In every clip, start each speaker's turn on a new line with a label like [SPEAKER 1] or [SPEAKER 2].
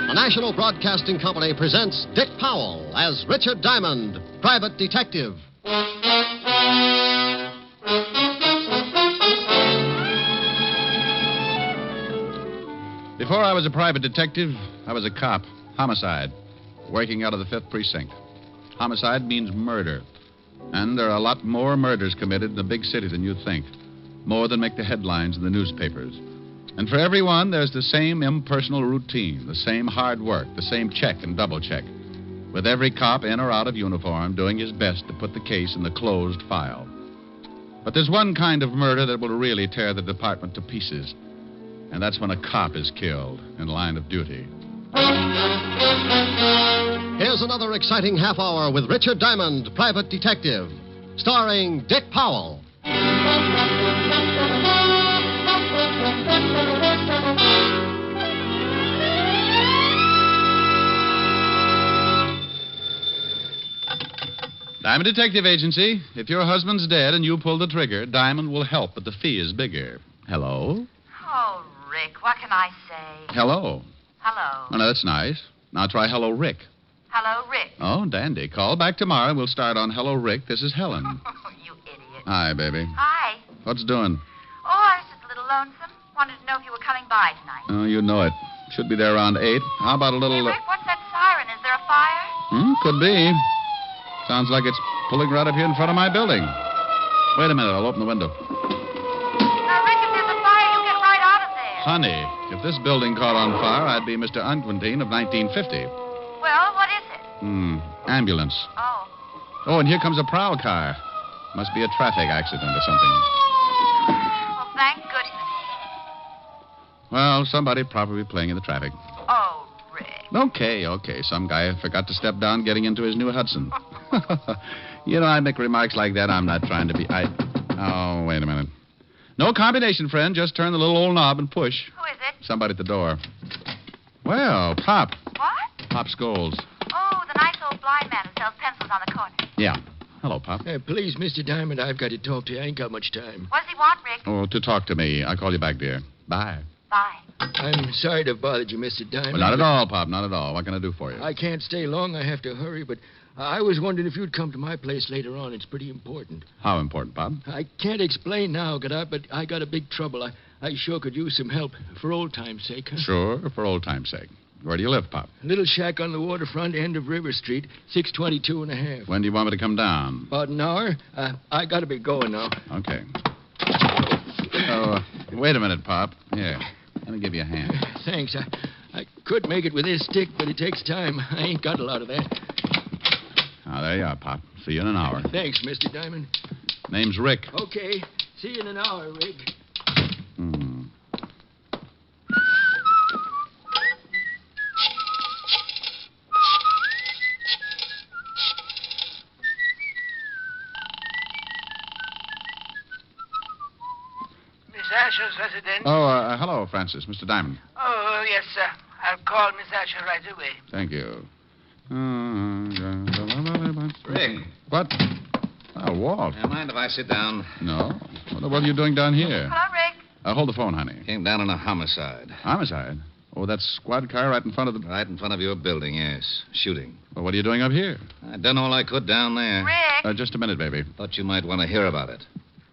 [SPEAKER 1] The National Broadcasting Company presents Dick Powell as Richard Diamond, private detective.
[SPEAKER 2] Before I was a private detective, I was a cop. Homicide. Working out of the 5th Precinct. Homicide means murder. And there are a lot more murders committed in a big city than you think. More than make the headlines in the newspapers. And for everyone, there's the same impersonal routine, the same hard work, the same check and double check. With every cop in or out of uniform doing his best to put the case in the closed file. But there's one kind of murder that will really tear the department to pieces. And that's when a cop is killed in line of duty.
[SPEAKER 1] Here's another exciting half hour with Richard Diamond, private detective, starring Dick Powell.
[SPEAKER 2] Diamond Detective Agency. If your husband's dead and you pull the trigger, Diamond will help, but the fee is bigger. Hello?
[SPEAKER 3] Oh, Rick, what can I say?
[SPEAKER 2] Hello.
[SPEAKER 3] Hello.
[SPEAKER 2] Oh, no, that's nice. Now try Hello, Rick.
[SPEAKER 3] Hello, Rick.
[SPEAKER 2] Oh, dandy. Call back tomorrow and we'll start on Hello, Rick. This is Helen.
[SPEAKER 3] You idiot.
[SPEAKER 2] Hi, baby.
[SPEAKER 3] Hi.
[SPEAKER 2] What's doing?
[SPEAKER 3] Oh, I was just a little lonesome. Wanted to know if you were coming by tonight.
[SPEAKER 2] Oh, you know it. Should be there around 8. How about a little...
[SPEAKER 3] Hey, Rick, what's that siren? Is there a fire?
[SPEAKER 2] Could be. Sounds like it's pulling right up here in front of my building. Wait a minute. I'll open the window.
[SPEAKER 3] Rick, if there's a fire, you get right out of there.
[SPEAKER 2] Honey, if this building caught on fire, I'd be Mr. Unquintine of 1950.
[SPEAKER 3] Well, what is it?
[SPEAKER 2] Ambulance.
[SPEAKER 3] Oh.
[SPEAKER 2] Oh, and here comes a prowl car. Must be a traffic accident or something.
[SPEAKER 3] Well, thank goodness.
[SPEAKER 2] Well, somebody probably playing in the traffic.
[SPEAKER 3] Oh, Rick.
[SPEAKER 2] Okay. Some guy forgot to step down getting into his new Hudson. You know, I make remarks like that. I'm not trying to be... Oh, wait a minute. No combination, friend. Just turn the little old knob and push.
[SPEAKER 3] Who is it?
[SPEAKER 2] Somebody at the door. Well, Pop.
[SPEAKER 3] What?
[SPEAKER 2] Pop Scholes.
[SPEAKER 3] Oh, the nice old blind man who sells pencils on the corner.
[SPEAKER 2] Yeah. Hello, Pop.
[SPEAKER 4] Please, Mr. Diamond, I've got to talk to you. I ain't got much time.
[SPEAKER 3] What does he want, Rick?
[SPEAKER 2] Oh, to talk to me. I'll call you back, dear. Bye.
[SPEAKER 3] Bye.
[SPEAKER 4] I'm sorry to have bothered you, Mr. Diamond.
[SPEAKER 2] Well, not at all, Pop. Not at all. What can I do for you?
[SPEAKER 4] I can't stay long. I have to hurry, but I was wondering if you'd come to my place later on. It's pretty important.
[SPEAKER 2] How important, Pop?
[SPEAKER 4] I can't explain now, but I got a big trouble. I sure could use some help for old time's sake. Huh?
[SPEAKER 2] Sure, for old time's sake. Where do you live, Pop?
[SPEAKER 4] A little shack on the waterfront, end of River Street, 622 and a half.
[SPEAKER 2] When do you want me to come down?
[SPEAKER 4] About an hour. I got to be going now.
[SPEAKER 2] Okay. Oh, wait a minute, Pop. Here, let me give you a hand.
[SPEAKER 4] Thanks. I could make it with this stick, but it takes time. I ain't got a lot of that.
[SPEAKER 2] Ah, there you are, Pop. See you in an hour.
[SPEAKER 4] Thanks, Mr. Diamond.
[SPEAKER 2] Name's Rick.
[SPEAKER 4] Okay. See you in an hour, Rick.
[SPEAKER 5] Asher's residence?
[SPEAKER 2] Oh, hello, Francis. Mr. Diamond.
[SPEAKER 5] Oh, yes, sir. I'll call Miss Asher right away.
[SPEAKER 2] Thank you.
[SPEAKER 6] Rick.
[SPEAKER 2] What? Oh, Walt.
[SPEAKER 6] Mind if I sit down?
[SPEAKER 2] No. What are you doing down here?
[SPEAKER 3] Hello, Rick.
[SPEAKER 2] Hold the phone, honey.
[SPEAKER 6] Came down on a homicide.
[SPEAKER 2] Homicide? Oh, that squad car right in front of the...
[SPEAKER 6] Right in front of your building, yes. Shooting.
[SPEAKER 2] Well, what are you doing up here?
[SPEAKER 6] I done all I could down there.
[SPEAKER 3] Rick.
[SPEAKER 2] Just a minute, baby.
[SPEAKER 6] Thought you might want to hear about it.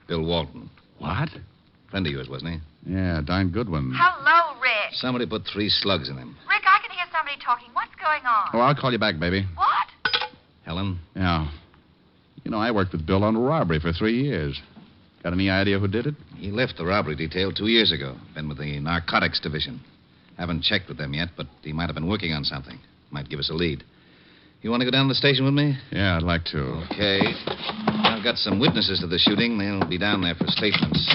[SPEAKER 6] Bill Walton.
[SPEAKER 2] What?
[SPEAKER 6] Friend of yours, wasn't he?
[SPEAKER 2] Yeah, darn good one.
[SPEAKER 3] Hello, Rick.
[SPEAKER 6] Somebody put 3 slugs in him.
[SPEAKER 3] Rick, I can hear somebody talking. What's going on?
[SPEAKER 2] Oh, I'll call you back, baby.
[SPEAKER 3] What?
[SPEAKER 6] Helen?
[SPEAKER 2] Yeah. You know, I worked with Bill on a robbery for 3 years. Got any idea who did it?
[SPEAKER 6] He left the robbery detail 2 years ago. Been with the narcotics division. Haven't checked with them yet, but he might have been working on something. Might give us a lead. You want to go down to the station with me?
[SPEAKER 2] Yeah, I'd like to.
[SPEAKER 6] Okay. I've got some witnesses to the shooting. They'll be down there for statements.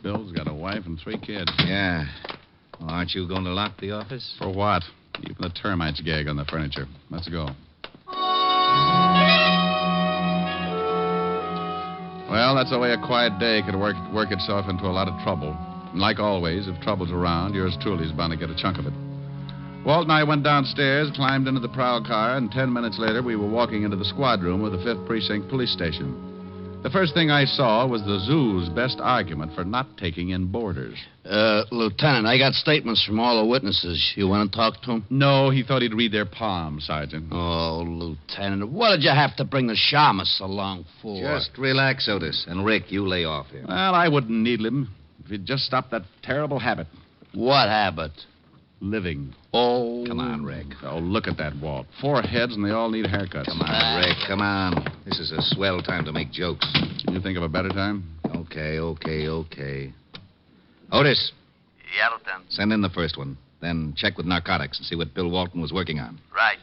[SPEAKER 2] Bill's got a wife and 3 kids.
[SPEAKER 6] Yeah. Well, aren't you going to lock the office?
[SPEAKER 2] For what? Even the termites gag on the furniture. Let's go. Well, that's the way a quiet day could work itself into a lot of trouble. And like always, if trouble's around, yours truly is bound to get a chunk of it. Walt and I went downstairs, climbed into the prowl car, and 10 minutes later we were walking into the squad room of the 5th Precinct Police Station. The first thing I saw was the zoo's best argument for not taking in boarders.
[SPEAKER 7] Lieutenant, I got statements from all the witnesses. You want to talk to them?
[SPEAKER 2] No, he thought he'd read their palms, Sergeant.
[SPEAKER 7] Oh, Lieutenant, what did you have to bring the shamus along for?
[SPEAKER 6] Just relax, Otis. And Rick, you lay off here.
[SPEAKER 2] Well, I wouldn't needle him if he'd just stopped that terrible habit.
[SPEAKER 7] What habit?
[SPEAKER 2] Living.
[SPEAKER 7] Oh.
[SPEAKER 6] Come on, Rick.
[SPEAKER 2] Oh, look at that, Walt. 4 heads and they all need haircuts.
[SPEAKER 6] Come on, Rick. Come on. This is a swell time to make jokes.
[SPEAKER 2] Can you think of a better time?
[SPEAKER 6] Okay. Otis,
[SPEAKER 5] Yeah, Lieutenant.
[SPEAKER 6] send in the first one. Then check with narcotics and see what Bill Walton was working on.
[SPEAKER 5] Right.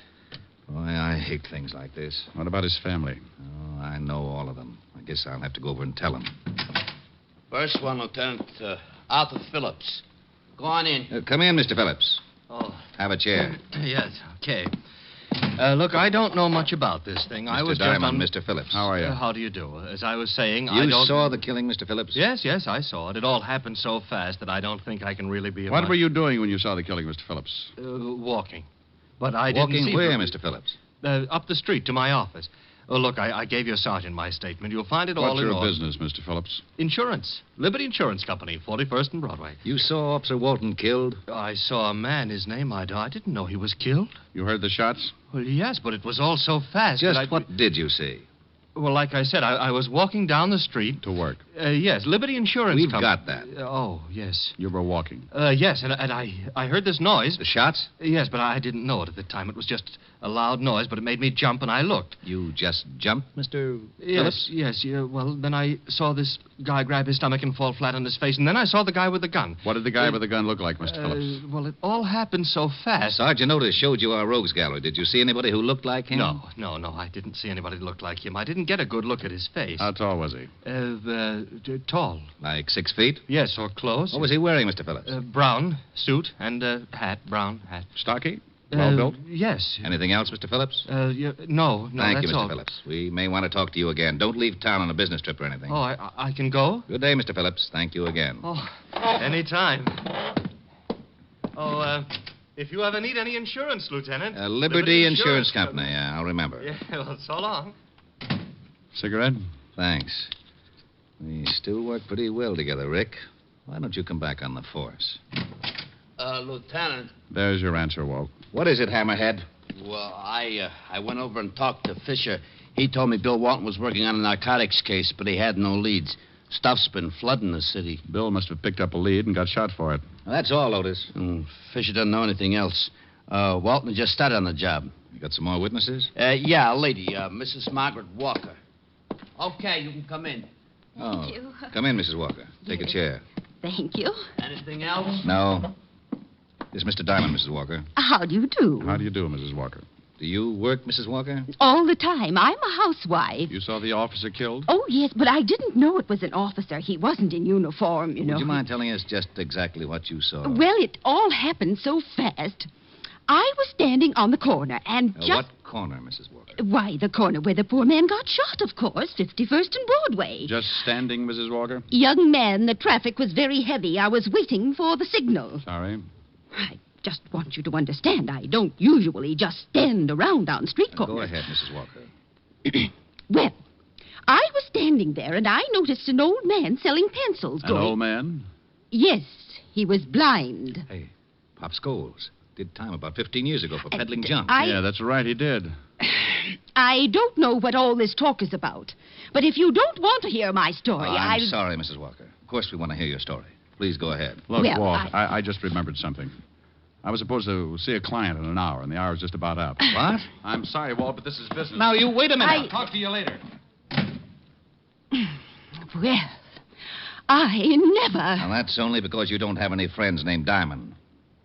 [SPEAKER 6] Boy, I hate things like this.
[SPEAKER 2] What about his family?
[SPEAKER 6] Oh, I know all of them. I guess I'll have to go over and tell them.
[SPEAKER 7] First one, Lieutenant, Arthur Phillips. Go on in.
[SPEAKER 6] Come in, Mr. Phillips.
[SPEAKER 8] Oh,
[SPEAKER 6] Have a chair.
[SPEAKER 8] yes, okay. Look, I don't know much about this thing. I was
[SPEAKER 6] Mr. Diamond,
[SPEAKER 8] just on...
[SPEAKER 6] Mr. Phillips.
[SPEAKER 2] How are you?
[SPEAKER 8] How do you do? As I was saying,
[SPEAKER 6] You
[SPEAKER 8] I don't...
[SPEAKER 6] saw the killing, Mr. Phillips?
[SPEAKER 8] Yes, I saw it. It all happened so fast that I don't think I can really be...
[SPEAKER 2] What were you doing when you saw the killing, Mr. Phillips?
[SPEAKER 8] Walking. But I didn't
[SPEAKER 6] Walking
[SPEAKER 8] see...
[SPEAKER 6] where,
[SPEAKER 8] them.
[SPEAKER 6] Mr. Phillips?
[SPEAKER 8] Up the street to my office. Oh, look, I gave your sergeant my statement. You'll find it all
[SPEAKER 2] What's
[SPEAKER 8] in
[SPEAKER 2] your
[SPEAKER 8] order.
[SPEAKER 2] business, Mr. Phillips?
[SPEAKER 8] Insurance. Liberty Insurance Company, 41st and Broadway.
[SPEAKER 6] You saw Officer Walton killed?
[SPEAKER 8] I saw a man, his name I didn't know he was killed.
[SPEAKER 2] You heard the shots?
[SPEAKER 8] Well, yes, but it was all so fast.
[SPEAKER 6] Just
[SPEAKER 8] that I...
[SPEAKER 6] what did you see?
[SPEAKER 8] Well, like I said, I was walking down the street.
[SPEAKER 2] To work.
[SPEAKER 8] Yes, Liberty Insurance
[SPEAKER 6] We've
[SPEAKER 8] Company.
[SPEAKER 6] got that.
[SPEAKER 8] Oh, yes.
[SPEAKER 2] You were walking.
[SPEAKER 8] Yes, and I heard this noise.
[SPEAKER 6] The shots?
[SPEAKER 8] Yes, but I didn't know it at the time. It was just a loud noise, but it made me jump, and I looked.
[SPEAKER 6] You just jumped, Mr.
[SPEAKER 8] Yes,
[SPEAKER 6] Phillips?
[SPEAKER 8] yes. Yeah, well, then I saw this guy grab his stomach and fall flat on his face, and then I saw the guy with the gun.
[SPEAKER 2] What did the guy with the gun look like, Mr. Phillips?
[SPEAKER 8] Well, it all happened so fast.
[SPEAKER 6] Sergeant Otis showed you our rogues gallery. Did you see anybody who looked like him?
[SPEAKER 8] No, I didn't see anybody that looked like him. I didn't get a good look at his face.
[SPEAKER 2] How tall was he?
[SPEAKER 8] Tall.
[SPEAKER 6] Like 6 feet?
[SPEAKER 8] Yes, or close.
[SPEAKER 6] What was he wearing, Mr. Phillips?
[SPEAKER 8] Brown suit and hat, brown hat.
[SPEAKER 2] Stocky? Well built?
[SPEAKER 8] Yes.
[SPEAKER 6] Anything else, Mr. Phillips?
[SPEAKER 8] No,
[SPEAKER 6] Thank
[SPEAKER 8] that's
[SPEAKER 6] you, Mr.
[SPEAKER 8] all.
[SPEAKER 6] Phillips. We may want to talk to you again. Don't leave town on a business trip or anything.
[SPEAKER 8] Oh, I can go?
[SPEAKER 6] Good day, Mr. Phillips. Thank you again.
[SPEAKER 8] Oh, anytime. Oh, if you ever need any insurance, Lieutenant.
[SPEAKER 6] Liberty Insurance Company. Yeah, I'll remember.
[SPEAKER 8] Yeah, well, so long.
[SPEAKER 2] Cigarette?
[SPEAKER 6] Thanks. We still work pretty well together, Rick. Why don't you come back on the force?
[SPEAKER 7] Lieutenant.
[SPEAKER 2] There's your answer, Walt.
[SPEAKER 6] What is it, Hammerhead?
[SPEAKER 7] Well, I went over and talked to Fisher. He told me Bill Walton was working on a narcotics case, but he had no leads. Stuff's been flooding the city.
[SPEAKER 2] Bill must have picked up a lead and got shot for it.
[SPEAKER 6] Well, that's all, Otis.
[SPEAKER 7] Fisher doesn't know anything else. Walton just started on the job.
[SPEAKER 6] You got some more witnesses?
[SPEAKER 7] Yeah, a lady, Mrs. Margaret Walker. Okay, you can come in.
[SPEAKER 6] Thank
[SPEAKER 3] you.
[SPEAKER 6] Come in, Mrs. Walker. Take a chair.
[SPEAKER 3] Thank you.
[SPEAKER 7] Anything else?
[SPEAKER 6] No. This is Mr. Diamond, Mrs. Walker.
[SPEAKER 3] How do you do?
[SPEAKER 2] How do you do, Mrs. Walker?
[SPEAKER 6] Do you work, Mrs. Walker?
[SPEAKER 3] All the time. I'm a housewife.
[SPEAKER 2] You saw the officer killed?
[SPEAKER 3] Oh, yes, but I didn't know it was an officer. He wasn't in uniform, you know.
[SPEAKER 6] Would you mind telling us just exactly what you saw?
[SPEAKER 3] Well, it all happened so fast. I was standing on the corner and just...
[SPEAKER 6] What corner, Mrs. Walker?
[SPEAKER 3] Why, the corner where the poor man got shot, of course. 51st and Broadway.
[SPEAKER 2] Just standing, Mrs. Walker?
[SPEAKER 3] Young man, the traffic was very heavy. I was waiting for the signal.
[SPEAKER 2] Sorry.
[SPEAKER 3] I just want you to understand, I don't usually just stand around on street corners.
[SPEAKER 6] Go ahead, Mrs. Walker.
[SPEAKER 3] Well, I was standing there, and I noticed an old man selling pencils.
[SPEAKER 2] An old man?
[SPEAKER 3] Yes, he was blind.
[SPEAKER 6] Hey, Pop Scholes did time about 15 years ago for peddling junk.
[SPEAKER 2] Yeah, that's right, he did.
[SPEAKER 3] I don't know what all this talk is about, but if you don't want to hear my story,
[SPEAKER 6] I'm sorry, Mrs. Walker. Of course we want to hear your story. Please go ahead.
[SPEAKER 2] Look,
[SPEAKER 3] Well,
[SPEAKER 2] Walt, I just remembered something. I was supposed to see a client in an hour, and the hour's just about up.
[SPEAKER 6] What?
[SPEAKER 2] I'm sorry, Walt, but this is business.
[SPEAKER 6] Now, you wait a minute.
[SPEAKER 2] I'll talk to you later.
[SPEAKER 3] Well, I never...
[SPEAKER 6] Now, that's only because you don't have any friends named Diamond.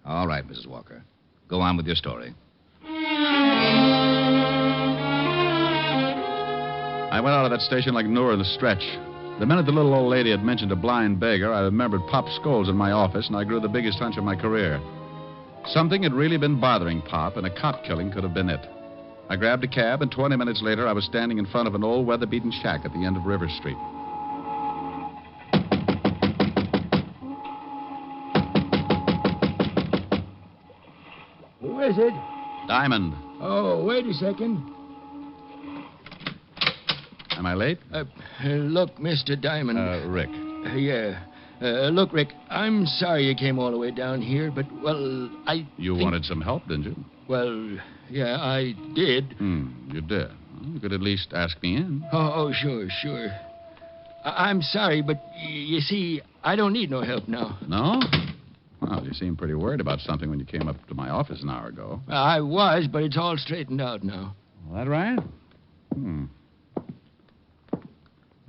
[SPEAKER 6] All right, Mrs. Walker. Go on with your story.
[SPEAKER 2] I went out of that station like Noor in the stretch. The minute the little old lady had mentioned a blind beggar, I remembered Pop Scholes in my office, and I grew the biggest hunch of my career. Something had really been bothering Pop, and a cop killing could have been it. I grabbed a cab, and 20 minutes later, I was standing in front of an old weather-beaten shack at the end of River Street.
[SPEAKER 4] Who is it?
[SPEAKER 2] Diamond.
[SPEAKER 4] Oh, wait a second.
[SPEAKER 2] Am I late?
[SPEAKER 4] Look, Mr. Diamond.
[SPEAKER 2] Rick.
[SPEAKER 4] Yeah. Look, Rick, I'm sorry you came all the way down here, but, well,
[SPEAKER 2] You wanted some help, didn't you?
[SPEAKER 4] Well, yeah, I did.
[SPEAKER 2] You did. Well, you could at least ask me in.
[SPEAKER 4] Oh, sure. I'm sorry, but you see, I don't need no help now.
[SPEAKER 2] No? Well, you seemed pretty worried about something when you came up to my office an hour ago.
[SPEAKER 4] I was, but it's all straightened out now.
[SPEAKER 2] Well, that right?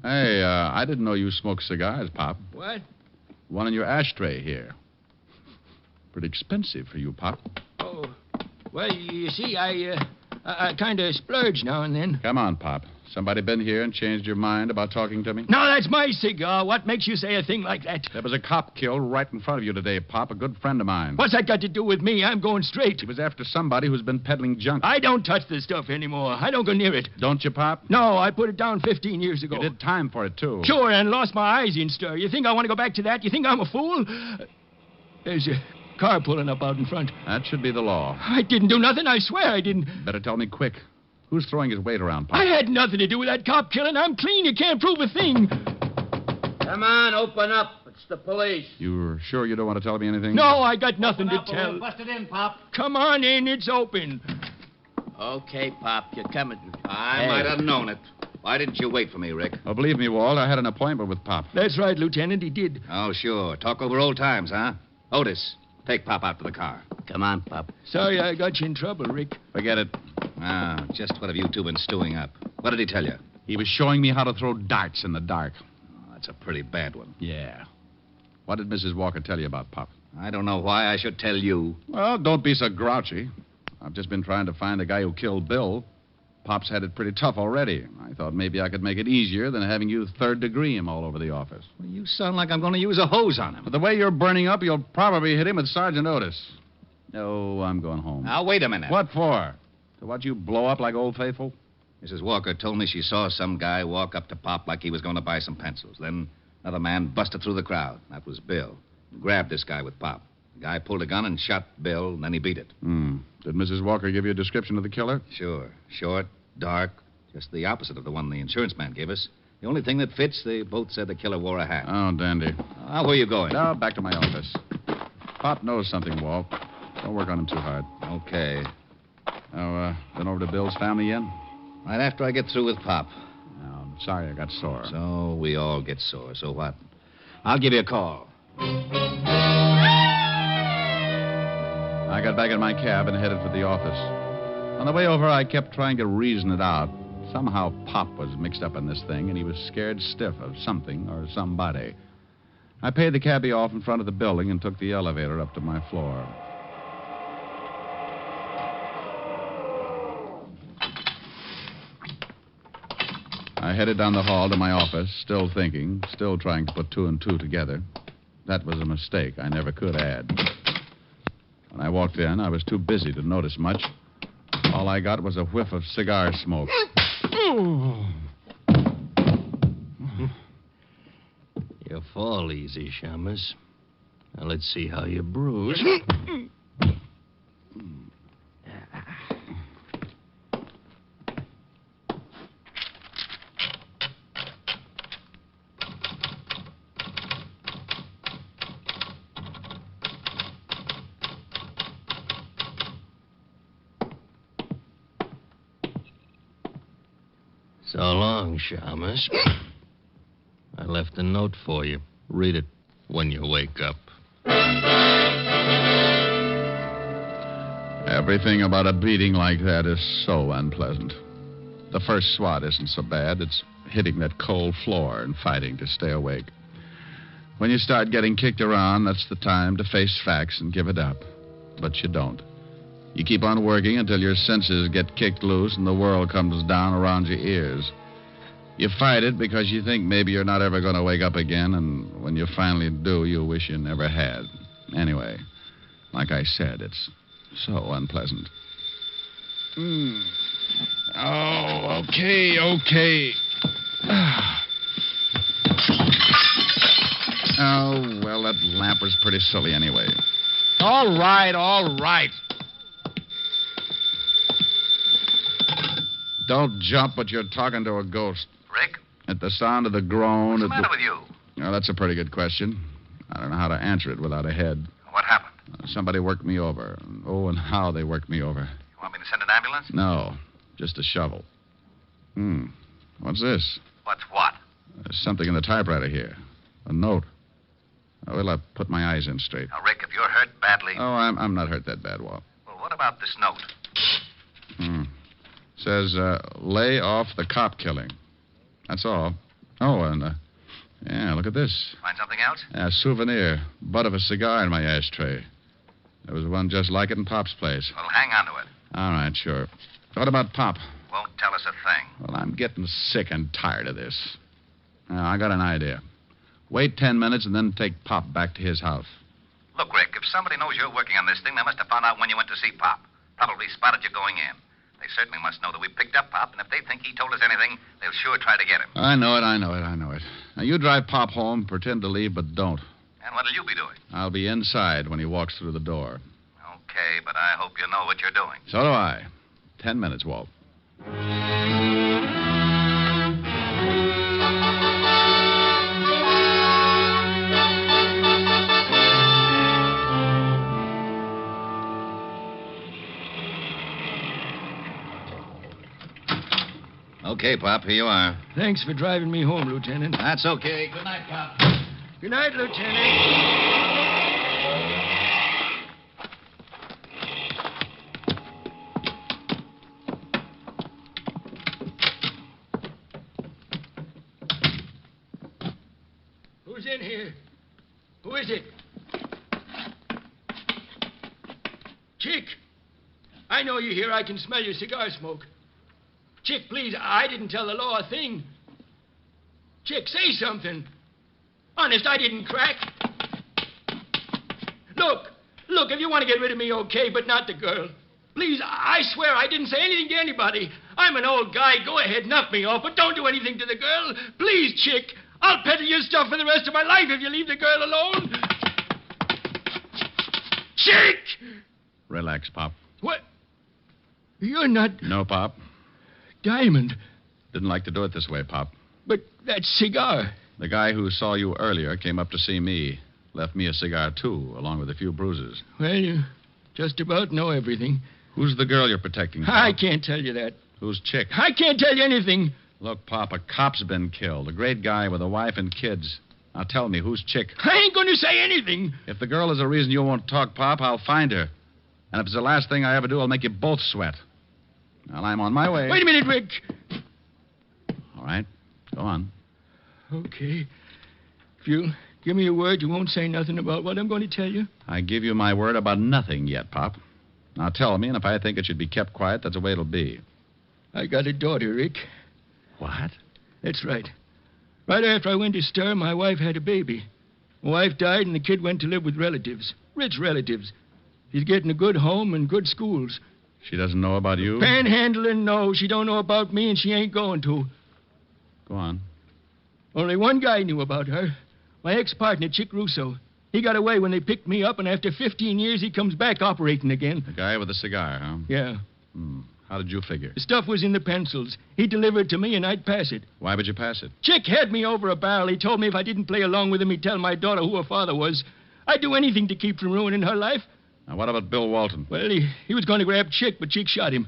[SPEAKER 2] Hey, I didn't know you smoked cigars, Pop.
[SPEAKER 4] What?
[SPEAKER 2] One in your ashtray here. Pretty expensive for you, Pop.
[SPEAKER 4] Oh, well, you see, I kind of splurge now and then.
[SPEAKER 2] Come on, Pop. Somebody been here and changed your mind about talking to me?
[SPEAKER 4] No, that's my cigar. What makes you say a thing like that?
[SPEAKER 2] There was a cop killed right in front of you today, Pop, a good friend of mine.
[SPEAKER 4] What's that got to do with me? I'm going straight.
[SPEAKER 2] He was after somebody who's been peddling junk.
[SPEAKER 4] I don't touch the stuff anymore. I don't go near it.
[SPEAKER 2] Don't you, Pop?
[SPEAKER 4] No, I put it down 15 years ago.
[SPEAKER 2] You did time for it, too.
[SPEAKER 4] Sure, and lost my eyes in stir. You think I want to go back to that? You think I'm a fool? There's a car pulling up out in front.
[SPEAKER 2] That should be the law.
[SPEAKER 4] I didn't do nothing. I swear I didn't.
[SPEAKER 2] Better tell me quick. Who's throwing his weight around, Pop?
[SPEAKER 4] I had nothing to do with that cop killing. I'm clean. You can't prove a thing.
[SPEAKER 7] Come on, open up. It's the police.
[SPEAKER 2] You're sure you don't want to tell me anything?
[SPEAKER 4] No, I got nothing to tell.
[SPEAKER 7] Busted in, Pop.
[SPEAKER 4] Come on in. It's open.
[SPEAKER 7] Okay, Pop, you're coming.
[SPEAKER 6] I might have known it. Why didn't you wait for me, Rick?
[SPEAKER 2] Oh, believe me, Walt, I had an appointment with Pop.
[SPEAKER 4] That's right, Lieutenant. He did.
[SPEAKER 6] Oh, sure. Talk over old times, huh? Otis, take Pop out to the car.
[SPEAKER 7] Come on, Pop.
[SPEAKER 4] Sorry I got you in trouble, Rick.
[SPEAKER 2] Forget it.
[SPEAKER 6] Ah, just what have you two been stewing up? What did he tell you?
[SPEAKER 2] He was showing me how to throw darts in the dark.
[SPEAKER 6] Oh, that's a pretty bad one.
[SPEAKER 2] Yeah. What did Mrs. Walker tell you about Pop?
[SPEAKER 6] I don't know why I should tell you.
[SPEAKER 2] Well, don't be so grouchy. I've just been trying to find the guy who killed Bill. Pop's had it pretty tough already. I thought maybe I could make it easier than having you third-degree him all over the office.
[SPEAKER 6] Well, you sound like I'm going to use a hose on him.
[SPEAKER 2] But the way you're burning up, you'll probably hit him with Sergeant Otis. No, I'm going home.
[SPEAKER 6] Now, wait a minute.
[SPEAKER 2] What for? To watch you blow up like Old Faithful?
[SPEAKER 6] Mrs. Walker told me she saw some guy walk up to Pop like he was going to buy some pencils. Then another man busted through the crowd. That was Bill. Grabbed this guy with Pop. The guy pulled a gun and shot Bill, and then he beat it.
[SPEAKER 2] Did Mrs. Walker give you a description of the killer?
[SPEAKER 6] Sure. Short, dark, just the opposite of the one the insurance man gave us. The only thing that fits, they both said the killer wore a hat.
[SPEAKER 2] Oh, dandy.
[SPEAKER 6] Where are you going?
[SPEAKER 2] Now, back to my office. Pop knows something, Walt. Don't work on him too hard.
[SPEAKER 6] Okay.
[SPEAKER 2] Now, been over to Bill's family yet?
[SPEAKER 6] Right after I get through with Pop.
[SPEAKER 2] No, I'm sorry I got sore.
[SPEAKER 6] So we all get sore. So what? I'll give you a call.
[SPEAKER 2] I got back in my cab and headed for the office. On the way over, I kept trying to reason it out. Somehow Pop was mixed up in this thing, and he was scared stiff of something or somebody. I paid the cabbie off in front of the building and took the elevator up to my floor. I headed down the hall to my office, still thinking, still trying to put two and two together. That was a mistake. I never could add. When I walked in, I was too busy to notice much. All I got was a whiff of cigar smoke.
[SPEAKER 4] You fall easy, Shamus. Now let's see how you bruise. So long, Shamus. I left a note for you. Read it when you wake up.
[SPEAKER 2] Everything about a beating like that is so unpleasant. The first swat isn't so bad. It's hitting that cold floor and fighting to stay awake. When you start getting kicked around, that's the time to face facts and give it up. But you don't. You keep on working until your senses get kicked loose and the world comes down around your ears. You fight it because you think maybe you're not ever going to wake up again, and when you finally do, you wish you never had. Anyway, like I said, it's so unpleasant. Oh, okay. Oh, well, that lamp was pretty silly anyway.
[SPEAKER 9] All right.
[SPEAKER 2] Don't jump, but you're talking to a ghost.
[SPEAKER 6] Rick?
[SPEAKER 2] At the sound of the groan...
[SPEAKER 6] What's the matter with you?
[SPEAKER 2] Well, that's a pretty good question. I don't know how to answer it without a head.
[SPEAKER 6] What happened?
[SPEAKER 2] Somebody worked me over. Oh, and how they worked me over.
[SPEAKER 6] You want me to send an ambulance?
[SPEAKER 2] No, just a shovel. What's this?
[SPEAKER 6] What's what?
[SPEAKER 2] There's something in the typewriter here. A note. Well, I'll put my eyes in straight.
[SPEAKER 6] Now, Rick, if you're hurt badly...
[SPEAKER 2] Oh, I'm not hurt that bad, Walt.
[SPEAKER 6] Well, what about this note?
[SPEAKER 2] Says, lay off the cop killing. That's all. Oh, and, yeah, look at this.
[SPEAKER 6] Find something else?
[SPEAKER 2] A souvenir. Butt of a cigar in my ashtray. There was one just like it in Pop's place.
[SPEAKER 6] Well, hang on to it.
[SPEAKER 2] All right, sure. What about Pop?
[SPEAKER 6] Won't tell us a thing.
[SPEAKER 2] Well, I'm getting sick and tired of this. Now, I got an idea. Wait 10 minutes and then take Pop back to his house.
[SPEAKER 6] Look, Rick, if somebody knows you're working on this thing, they must have found out when you went to see Pop. Probably spotted you going in. They certainly must know that we picked up Pop, and if they think he told us anything, they'll sure try to get him.
[SPEAKER 2] I know it. Now, you drive Pop home, pretend to leave, but don't.
[SPEAKER 6] And what'll you be doing?
[SPEAKER 2] I'll be inside when he walks through the door.
[SPEAKER 6] Okay, but I hope you know what you're doing.
[SPEAKER 2] So do I. 10 minutes, Walt.
[SPEAKER 6] Okay, Pop, here you are.
[SPEAKER 4] Thanks for driving me home, Lieutenant.
[SPEAKER 6] That's okay. Good night, Pop.
[SPEAKER 4] Good night, Lieutenant. Who's in here? Who is it? Chick! I know you're here. I can smell your cigar smoke. Chick, please, I didn't tell the law a thing. Chick, say something. Honest, I didn't crack. Look, if you want to get rid of me, okay, but not the girl. Please, I swear I didn't say anything to anybody. I'm an old guy. Go ahead, knock me off, but don't do anything to the girl. Please, Chick. I'll peddle your stuff for the rest of my life if you leave the girl alone. Chick!
[SPEAKER 2] Relax, Pop.
[SPEAKER 4] What? You're not...
[SPEAKER 2] No, Pop.
[SPEAKER 4] Diamond.
[SPEAKER 2] Didn't like to do it this way, Pop.
[SPEAKER 4] But that cigar...
[SPEAKER 2] The guy who saw you earlier came up to see me. Left me a cigar, too, along with a few bruises.
[SPEAKER 4] Well, you just about know everything.
[SPEAKER 2] Who's the girl you're protecting, Pop?
[SPEAKER 4] I can't tell you that.
[SPEAKER 2] Who's Chick?
[SPEAKER 4] I can't tell you anything.
[SPEAKER 2] Look, Pop, a cop's been killed. A great guy with a wife and kids. Now tell me, who's Chick?
[SPEAKER 4] I ain't going to say anything.
[SPEAKER 2] If the girl is a reason you won't talk, Pop, I'll find her. And if it's the last thing I ever do, I'll make you both sweat. Well, I'm on my way.
[SPEAKER 4] Wait a minute, Rick.
[SPEAKER 2] All right. Go on.
[SPEAKER 4] Okay. If you'll give me your word, you won't say nothing about what I'm going to tell you.
[SPEAKER 2] I give you my word about nothing yet, Pop. Now tell me, and if I think it should be kept quiet, that's the way it'll be.
[SPEAKER 4] I got a daughter, Rick.
[SPEAKER 2] What?
[SPEAKER 4] That's right. Right after I went to stir, my wife had a baby. My wife died, and the kid went to live with relatives. Rich relatives. She's getting a good home and good schools.
[SPEAKER 2] She doesn't know about you?
[SPEAKER 4] Panhandling, no. She don't know about me, and she ain't going to.
[SPEAKER 2] Go on.
[SPEAKER 4] Only one guy knew about her. My ex-partner, Chick Russo. He got away when they picked me up, and after 15 years, he comes back operating again.
[SPEAKER 2] The guy with the cigar, huh?
[SPEAKER 4] Yeah.
[SPEAKER 2] How did you figure?
[SPEAKER 4] The stuff was in the pencils. He delivered it to me, and I'd pass it.
[SPEAKER 2] Why would you pass it?
[SPEAKER 4] Chick had me over a barrel. He told me if I didn't play along with him, he'd tell my daughter who her father was. I'd do anything to keep from ruining her life.
[SPEAKER 2] Now, what about Bill Walton?
[SPEAKER 4] Well, he was going to grab Chick, but Chick shot him.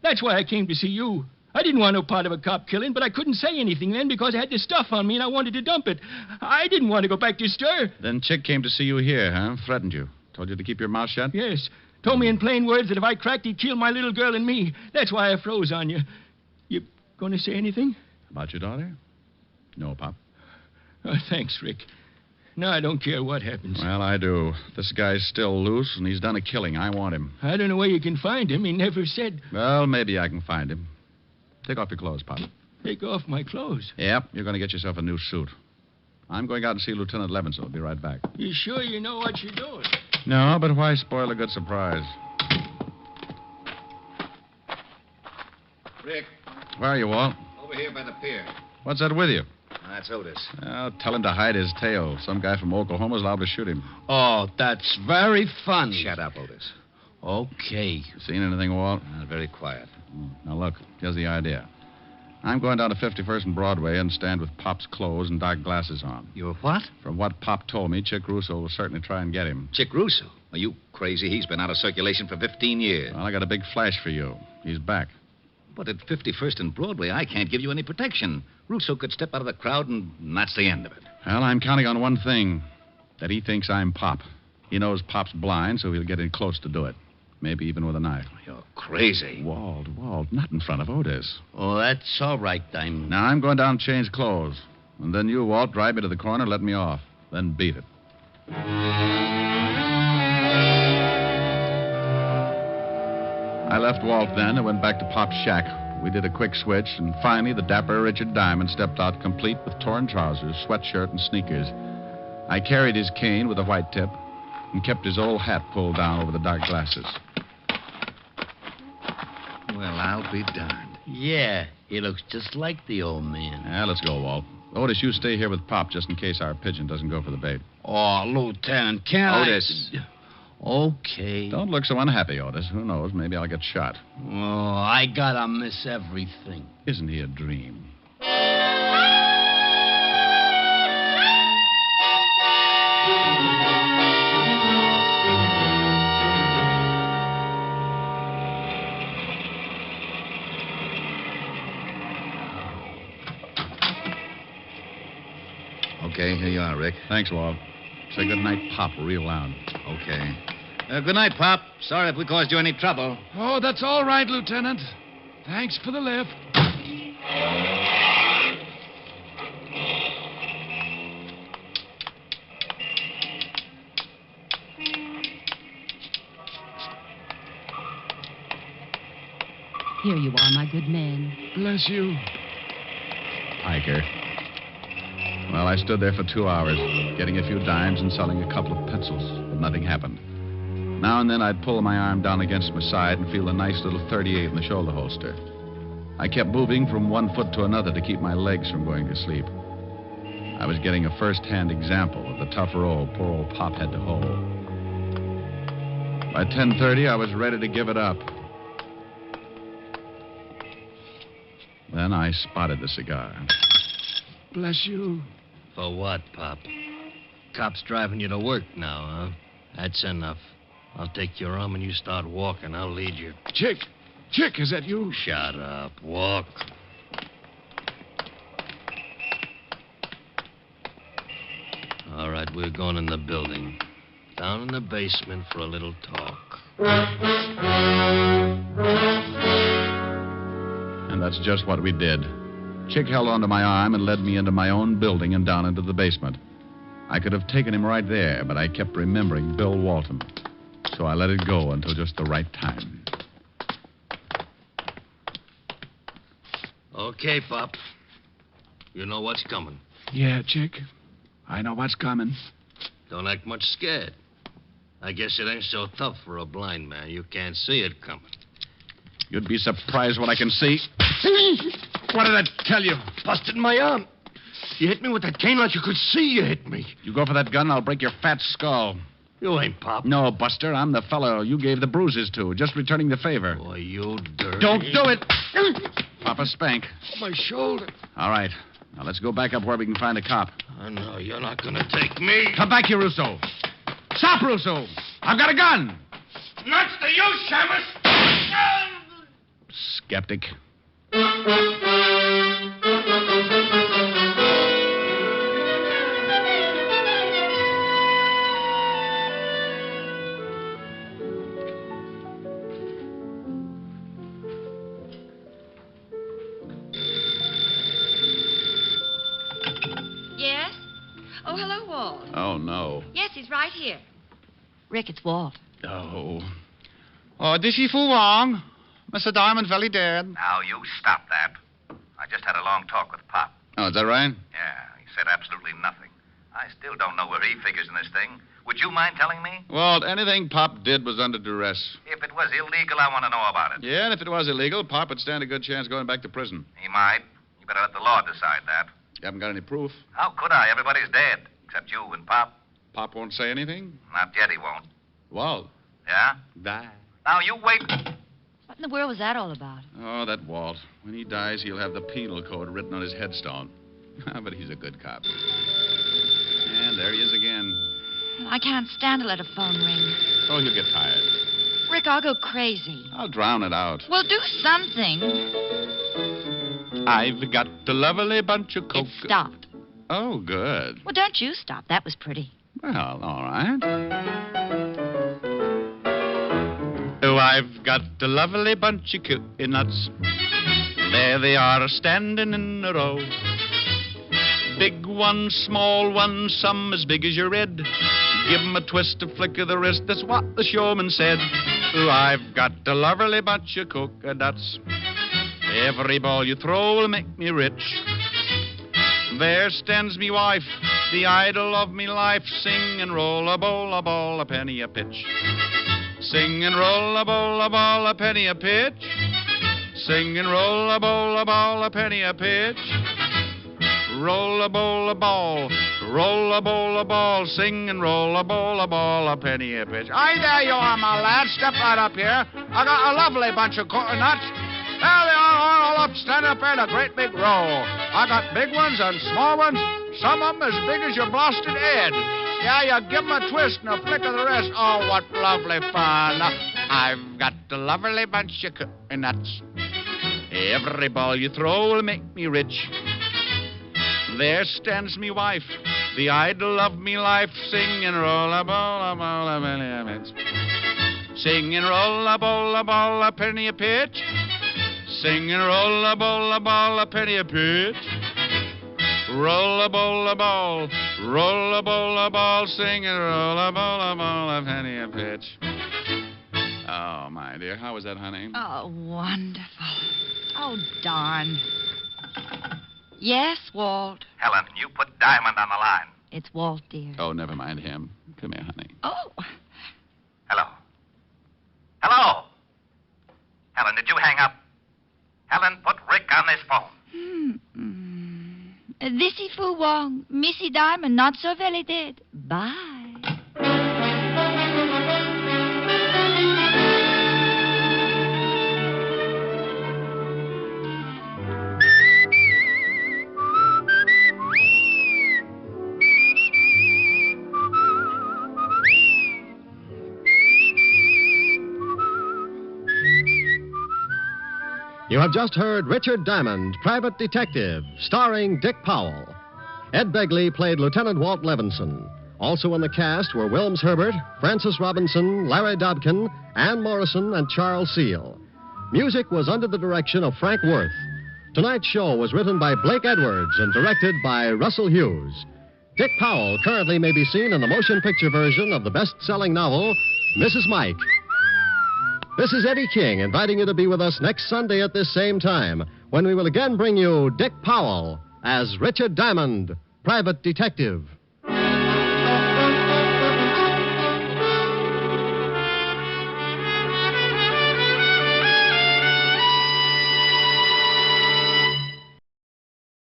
[SPEAKER 4] That's why I came to see you. I didn't want no part of a cop killing, but I couldn't say anything then because I had the stuff on me and I wanted to dump it. I didn't want to go back to stir.
[SPEAKER 2] Then Chick came to see you here, huh? Threatened you. Told you to keep your mouth shut?
[SPEAKER 4] Yes. Told me in plain words that if I cracked, he'd kill my little girl and me. That's why I froze on you. You going to say anything?
[SPEAKER 2] About your daughter? No, Pop.
[SPEAKER 4] Oh, thanks, Rick. No, I don't care what happens.
[SPEAKER 2] Well, I do. This guy's still loose, and he's done a killing. I want him.
[SPEAKER 4] I don't know where you can find him. He never said.
[SPEAKER 2] Well, maybe I can find him. Take off your clothes, Pop.
[SPEAKER 4] Take off my clothes?
[SPEAKER 2] Yep, you're going to get yourself a new suit. I'm going out and see Lieutenant Levinson. I'll be right back.
[SPEAKER 4] You sure you know what you're doing?
[SPEAKER 2] No, but why spoil a good surprise?
[SPEAKER 6] Rick.
[SPEAKER 2] Where are you, Walt?
[SPEAKER 6] Over here by the pier.
[SPEAKER 2] What's that with you?
[SPEAKER 6] That's Otis.
[SPEAKER 2] Well, tell him to hide his tail. Some guy from Oklahoma's liable to shoot him.
[SPEAKER 7] Oh, that's very funny.
[SPEAKER 6] Shut up, Otis.
[SPEAKER 7] Okay.
[SPEAKER 2] Seen anything, Walt?
[SPEAKER 6] Very quiet.
[SPEAKER 2] Now, look, here's the idea. I'm going down to 51st and Broadway and stand with Pop's clothes and dark glasses on.
[SPEAKER 6] You're what?
[SPEAKER 2] From what Pop told me, Chick Russo will certainly try and get him.
[SPEAKER 6] Chick Russo? Are you crazy? He's been out of circulation for 15 years.
[SPEAKER 2] Well, I got a big flash for you. He's back.
[SPEAKER 6] But at 51st and Broadway, I can't give you any protection. Russo could step out of the crowd, and that's the end of it.
[SPEAKER 2] Well, I'm counting on one thing. That he thinks I'm Pop. He knows Pop's blind, so he'll get in close to do it. Maybe even with a knife.
[SPEAKER 6] You're crazy.
[SPEAKER 2] Walt, not in front of Otis.
[SPEAKER 7] Oh, that's all right, Diamond.
[SPEAKER 2] Now, I'm going down and change clothes. And then you, Walt, drive me to the corner and let me off. Then beat it. I left Walt then and went back to Pop's shack. We did a quick switch, and finally the dapper Richard Diamond stepped out complete with torn trousers, sweatshirt, and sneakers. I carried his cane with a white tip and kept his old hat pulled down over the dark glasses.
[SPEAKER 6] Well, I'll be darned.
[SPEAKER 7] Yeah, he looks just like the old man.
[SPEAKER 2] Yeah, let's go, Walt. Otis, you stay here with Pop just in case our pigeon doesn't go for the bait.
[SPEAKER 7] Oh, Lieutenant, can't
[SPEAKER 2] Otis.
[SPEAKER 7] Okay.
[SPEAKER 2] Don't look so unhappy, Otis. Who knows? Maybe I'll get shot.
[SPEAKER 7] Oh, I gotta miss everything.
[SPEAKER 2] Isn't he a dream?
[SPEAKER 6] Okay, here you are, Rick.
[SPEAKER 2] Thanks, Walt. Say good night, Pop, real loud.
[SPEAKER 6] Okay. Good night, Pop. Sorry if we caused you any trouble.
[SPEAKER 9] Oh, that's all right, Lieutenant. Thanks for the lift.
[SPEAKER 3] Here you are, my good man.
[SPEAKER 9] Bless you.
[SPEAKER 2] Piker. Well, I stood there for 2 hours, getting a few dimes and selling a couple of pencils, but nothing happened. Now and then I'd pull my arm down against my side and feel a nice little .38 in the shoulder holster. I kept moving from one foot to another to keep my legs from going to sleep. I was getting a first-hand example of the tough role poor old Pop had to hold. By 10:30, I was ready to give it up. Then I spotted the cigar.
[SPEAKER 9] Bless you.
[SPEAKER 7] For what, Pop? Cop's driving you to work now, huh? That's enough. I'll take your arm and you start walking. I'll lead you.
[SPEAKER 9] Chick, is that you?
[SPEAKER 7] Shut up. Walk. All right, we're going in the building. Down in the basement for a little talk.
[SPEAKER 2] And that's just what we did. Chick held onto my arm and led me into my own building and down into the basement. I could have taken him right there, but I kept remembering Bill Walton. So I let it go until just the right time.
[SPEAKER 7] Okay, Pop. You know what's coming.
[SPEAKER 9] Yeah, Chick. I know what's coming.
[SPEAKER 7] Don't act much scared. I guess it ain't so tough for a blind man. You can't see it coming.
[SPEAKER 2] You'd be surprised what I can see. What did I tell you?
[SPEAKER 4] Busted my arm. You hit me with that cane like you could see you hit me.
[SPEAKER 2] You go for that gun, I'll break your fat skull.
[SPEAKER 7] You ain't Pop.
[SPEAKER 2] No, Buster, I'm the fellow you gave the bruises to. Just returning the favor.
[SPEAKER 7] Boy, you dirty.
[SPEAKER 2] Don't do it. Papa spank.
[SPEAKER 4] My shoulder.
[SPEAKER 2] All right. Now let's go back up where we can find a cop.
[SPEAKER 7] I know you're not gonna take me.
[SPEAKER 2] Come back here, Russo. Stop, Russo. I've got a gun.
[SPEAKER 4] Nuts to you, Shamus.
[SPEAKER 2] Skeptic.
[SPEAKER 3] Yes? Oh, hello, Walt.
[SPEAKER 2] Oh, no.
[SPEAKER 3] Yes, he's right here. Rick, it's Walt.
[SPEAKER 2] Oh.
[SPEAKER 10] Oh, this is for wrong. Mr. Diamond very dead.
[SPEAKER 6] Now, you stop that. I just had a long talk with Pop.
[SPEAKER 2] Oh, is that right?
[SPEAKER 6] Yeah, he said absolutely nothing. I still don't know where he figures in this thing. Would you mind telling me?
[SPEAKER 2] Well, anything Pop did was under duress.
[SPEAKER 6] If it was illegal, I want to know about it.
[SPEAKER 2] Yeah, and if it was illegal, Pop would stand a good chance going back to prison.
[SPEAKER 6] He might. You better let the law decide that.
[SPEAKER 2] You haven't got any proof?
[SPEAKER 6] How could I? Everybody's dead, except you and Pop.
[SPEAKER 2] Pop won't say anything?
[SPEAKER 6] Not yet, he won't.
[SPEAKER 2] Walt.
[SPEAKER 6] Yeah?
[SPEAKER 2] Die.
[SPEAKER 6] Now, you wait.
[SPEAKER 11] What in the world was that all about?
[SPEAKER 2] Oh, that Walt. When he dies, he'll have the penal code written on his headstone. But he's a good cop. And there he is again.
[SPEAKER 11] I can't stand to let a phone ring.
[SPEAKER 2] Oh, he'll get tired.
[SPEAKER 11] Rick, I'll go crazy.
[SPEAKER 2] I'll drown it out.
[SPEAKER 11] Well, do something.
[SPEAKER 2] I've got a lovely bunch of coke.
[SPEAKER 11] It stopped.
[SPEAKER 2] Oh, good.
[SPEAKER 11] Well, don't you stop. That was pretty.
[SPEAKER 2] Well, all right. Oh, I've got a lovely bunch of cutie nuts. There they are standing in a row. Big ones, small ones, some as big as your head. Give 'em a twist, a flick of the wrist, that's what the showman said. Oh, I've got a lovely bunch of coconuts. Every ball you throw will make me rich. There stands me wife, the idol of me life. Sing and roll a bowl, a ball, a penny a pitch. Sing and roll a bowl, a ball, a penny a pitch. Sing and roll a bowl, a ball, a penny a pitch. Roll a bowl, a ball, roll a bowl, a ball. Sing and roll a bowl, a ball, a penny a pitch.
[SPEAKER 10] Aye, there you are, my lad. Step right up here. I got a lovely bunch of coconuts. There they are, all up, standing up there in a great big row. I got big ones and small ones, some of 'em as big as your blasted head. Yeah, you give 'em a twist and a flick of the wrist. Oh, what lovely fun. I've got a lovely bunch of coconuts. Every ball you throw will make me rich. There stands me wife, the idol of me life. Sing and roll a ball, a ball, a penny a pitch. Sing and roll a ball, a ball, a penny a pitch. Sing and roll a ball, a ball, a penny a pitch. Roll a ball, a ball, roll a ball, a ball. Sing and roll a ball, a penny a pitch. Oh, my dear, how was that, honey?
[SPEAKER 11] Oh, wonderful. Oh, darn. Yes, Walt.
[SPEAKER 6] Helen, you put Diamond on the line.
[SPEAKER 11] It's Walt, dear.
[SPEAKER 2] Oh, never mind him. Come here, honey.
[SPEAKER 11] Oh.
[SPEAKER 6] Hello. Hello. Helen, did you hang up? Helen, put Rick on this phone.
[SPEAKER 11] Thisy Fu Wong, Missy Diamond, not so very dead. Bye.
[SPEAKER 1] You have just heard Richard Diamond, Private Detective, starring Dick Powell. Ed Begley played Lieutenant Walt Levinson. Also in the cast were Wilms Herbert, Francis Robinson, Larry Dobkin, Ann Morrison, and Charles Seal. Music was under the direction of Frank Worth. Tonight's show was written by Blake Edwards and directed by Russell Hughes. Dick Powell currently may be seen in the motion picture version of the best-selling novel, Mrs. Mike. This is Eddie King inviting you to be with us next Sunday at this same time when we will again bring you Dick Powell as Richard Diamond, Private Detective.